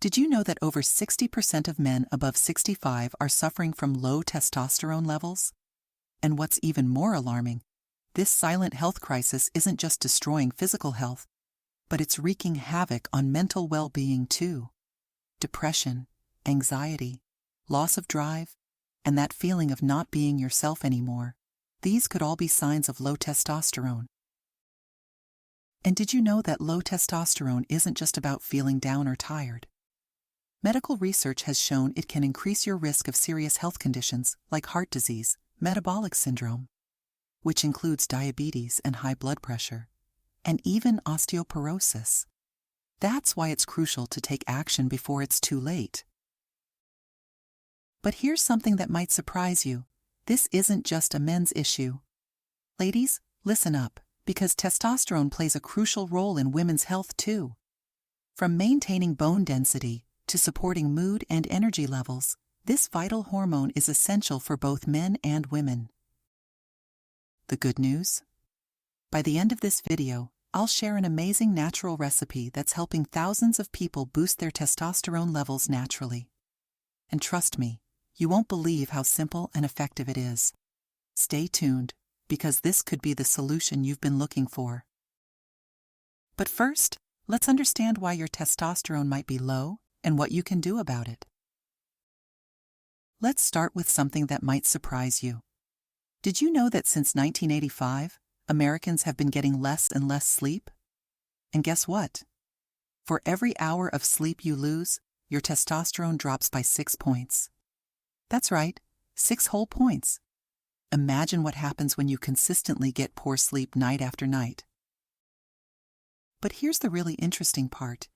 Did you know that over 60% of men above 65 are suffering from low testosterone levels? And what's even more alarming, this silent health crisis isn't just destroying physical health, but it's wreaking havoc on mental well-being too. Depression, anxiety, loss of drive, and that feeling of not being yourself anymore, these could all be signs of low testosterone. And did you know that low testosterone isn't just about feeling down or tired? Medical research has shown it can increase your risk of serious health conditions like heart disease, metabolic syndrome, which includes diabetes and high blood pressure, and even osteoporosis. That's why it's crucial to take action before it's too late. But here's something that might surprise you. This isn't just a men's issue. Ladies, listen up, because testosterone plays a crucial role in women's health too. From maintaining bone density to supporting mood and energy levels, this vital hormone is essential for both men and women. The good news? By the end of this video, I'll share an amazing natural recipe that's helping thousands of people boost their testosterone levels naturally. And trust me, you won't believe how simple and effective it is. Stay tuned, because this could be the solution you've been looking for. But first, let's understand why your testosterone might be low and what you can do about it. Let's start with something that might surprise you. Did you know that since 1985, Americans have been getting less and less sleep? And guess what? For every hour of sleep you lose, your testosterone drops by 6 points. That's right, 6 whole points. Imagine what happens when you consistently get poor sleep night after night. But here's the really interesting part.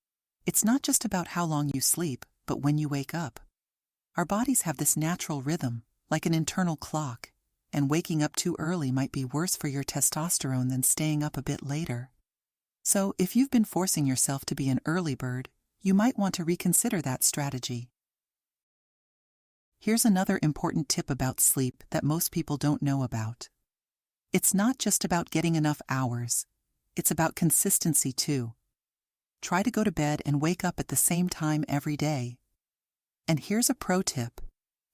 It's not just about how long you sleep, but when you wake up. Our bodies have this natural rhythm, like an internal clock, and waking up too early might be worse for your testosterone than staying up a bit later. So if you've been forcing yourself to be an early bird, you might want to reconsider that strategy. Here's another important tip about sleep that most people don't know about. It's not just about getting enough hours. It's about consistency too. Try to go to bed and wake up at the same time every day. And here's a pro tip.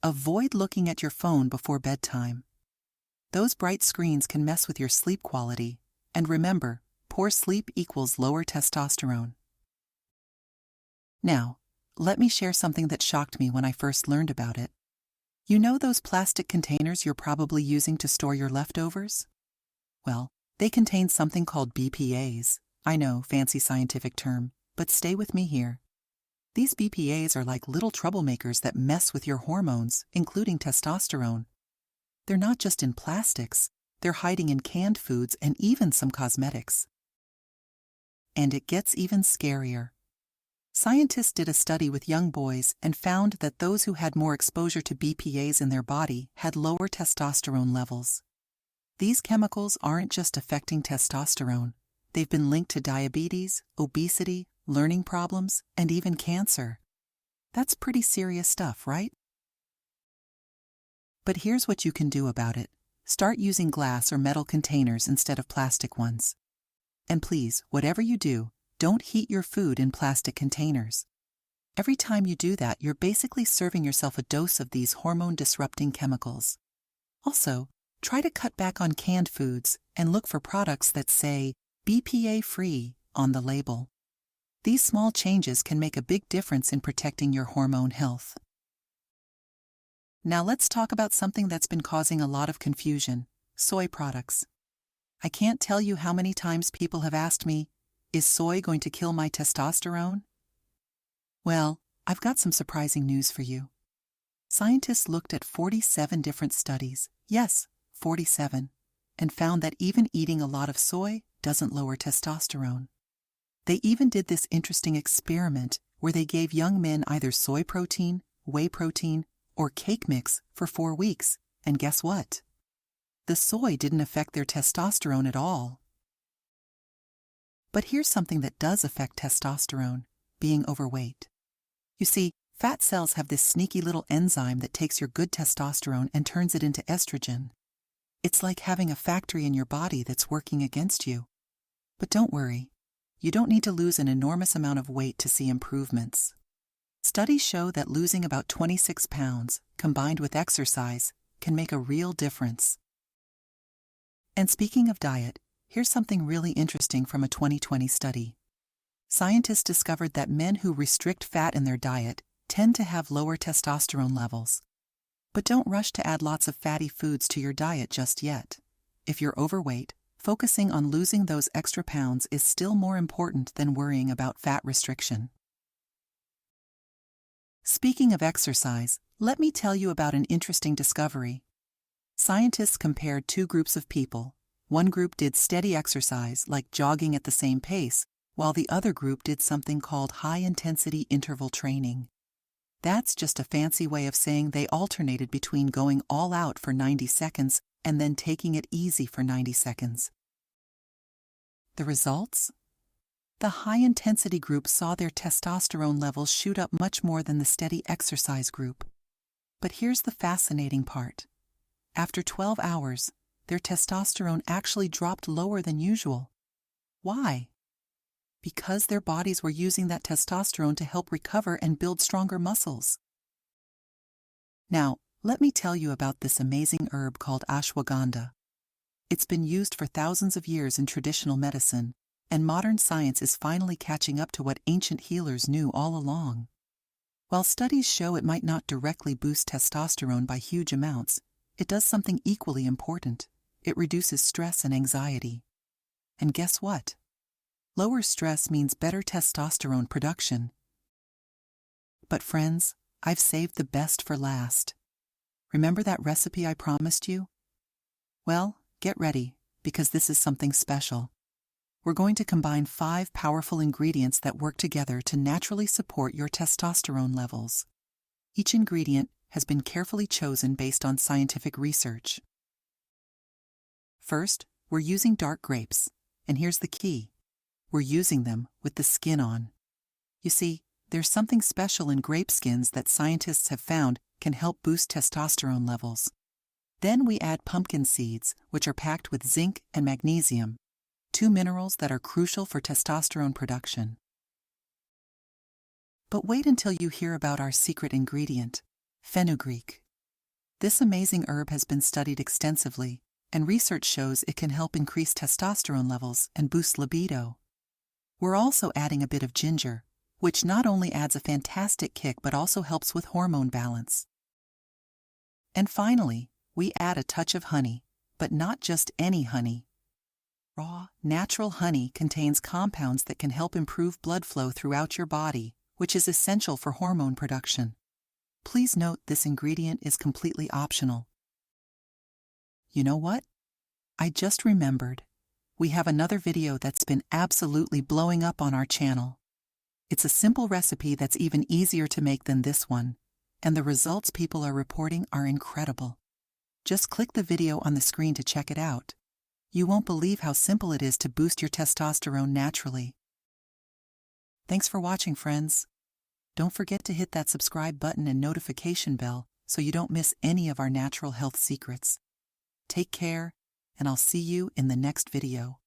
Avoid looking at your phone before bedtime. Those bright screens can mess with your sleep quality, and remember, poor sleep equals lower testosterone. Now, let me share something that shocked me when I first learned about it. You know those plastic containers you're probably using to store your leftovers? Well, they contain something called BPAs. I know, fancy scientific term, but stay with me here. These BPAs are like little troublemakers that mess with your hormones, including testosterone. They're not just in plastics, they're hiding in canned foods and even some cosmetics. And it gets even scarier. Scientists did a study with young boys and found that those who had more exposure to BPAs in their body had lower testosterone levels. These chemicals aren't just affecting testosterone. They've been linked to diabetes, obesity, learning problems, and even cancer. That's pretty serious stuff, right? But here's what you can do about it. Start using glass or metal containers instead of plastic ones. And please, whatever you do, don't heat your food in plastic containers. Every time you do that, you're basically serving yourself a dose of these hormone-disrupting chemicals. Also, try to cut back on canned foods and look for products that say BPA-free on the label. These small changes can make a big difference in protecting your hormone health. Now let's talk about something that's been causing a lot of confusion: soy products. I can't tell you how many times people have asked me, is soy going to kill my testosterone? Well, I've got some surprising news for you. Scientists looked at 47 different studies, yes, 47, and found that even eating a lot of soy doesn't lower testosterone. They even did this interesting experiment where they gave young men either soy protein, whey protein, or cake mix for 4 weeks, and guess what? The soy didn't affect their testosterone at all. But here's something that does affect testosterone: being overweight. You see, fat cells have this sneaky little enzyme that takes your good testosterone and turns it into estrogen. It's like having a factory in your body that's working against you. But don't worry, you don't need to lose an enormous amount of weight to see improvements. Studies show that losing about 26 pounds, combined with exercise, can make a real difference. And speaking of diet, here's something really interesting from a 2020 study. Scientists discovered that men who restrict fat in their diet tend to have lower testosterone levels. But don't rush to add lots of fatty foods to your diet just yet. If you're overweight, focusing on losing those extra pounds is still more important than worrying about fat restriction. Speaking of exercise, let me tell you about an interesting discovery. Scientists compared two groups of people. One group did steady exercise, like jogging at the same pace, while the other group did something called high-intensity interval training. That's just a fancy way of saying they alternated between going all out for 90 seconds and then taking it easy for 90 seconds. The results? The high-intensity group saw their testosterone levels shoot up much more than the steady exercise group. But here's the fascinating part. After 12 hours, their testosterone actually dropped lower than usual. Why? Because their bodies were using that testosterone to help recover and build stronger muscles. Now, let me tell you about this amazing herb called ashwagandha. It's been used for thousands of years in traditional medicine, and modern science is finally catching up to what ancient healers knew all along. While studies show it might not directly boost testosterone by huge amounts, it does something equally important. It reduces stress and anxiety. And guess what? Lower stress means better testosterone production. But friends, I've saved the best for last. Remember that recipe I promised you? Well, get ready, because this is something special. We're going to combine 5 powerful ingredients that work together to naturally support your testosterone levels. Each ingredient has been carefully chosen based on scientific research. First, we're using dark grapes, and here's the key. We're using them with the skin on. You see, there's something special in grape skins that scientists have found can help boost testosterone levels. Then we add pumpkin seeds, which are packed with zinc and magnesium, 2 minerals that are crucial for testosterone production. But wait until you hear about our secret ingredient, fenugreek. This amazing herb has been studied extensively, and research shows it can help increase testosterone levels and boost libido. We're also adding a bit of ginger, which not only adds a fantastic kick but also helps with hormone balance. And finally, we add a touch of honey, but not just any honey. Raw, natural honey contains compounds that can help improve blood flow throughout your body, which is essential for hormone production. Please note this ingredient is completely optional. You know what? I just remembered. We have another video that's been absolutely blowing up on our channel. It's a simple recipe that's even easier to make than this one, and the results people are reporting are incredible. Just click the video on the screen to check it out. You won't believe how simple it is to boost your testosterone naturally. Thanks for watching, friends. Don't forget to hit that subscribe button and notification bell so you don't miss any of our natural health secrets. Take care, and I'll see you in the next video.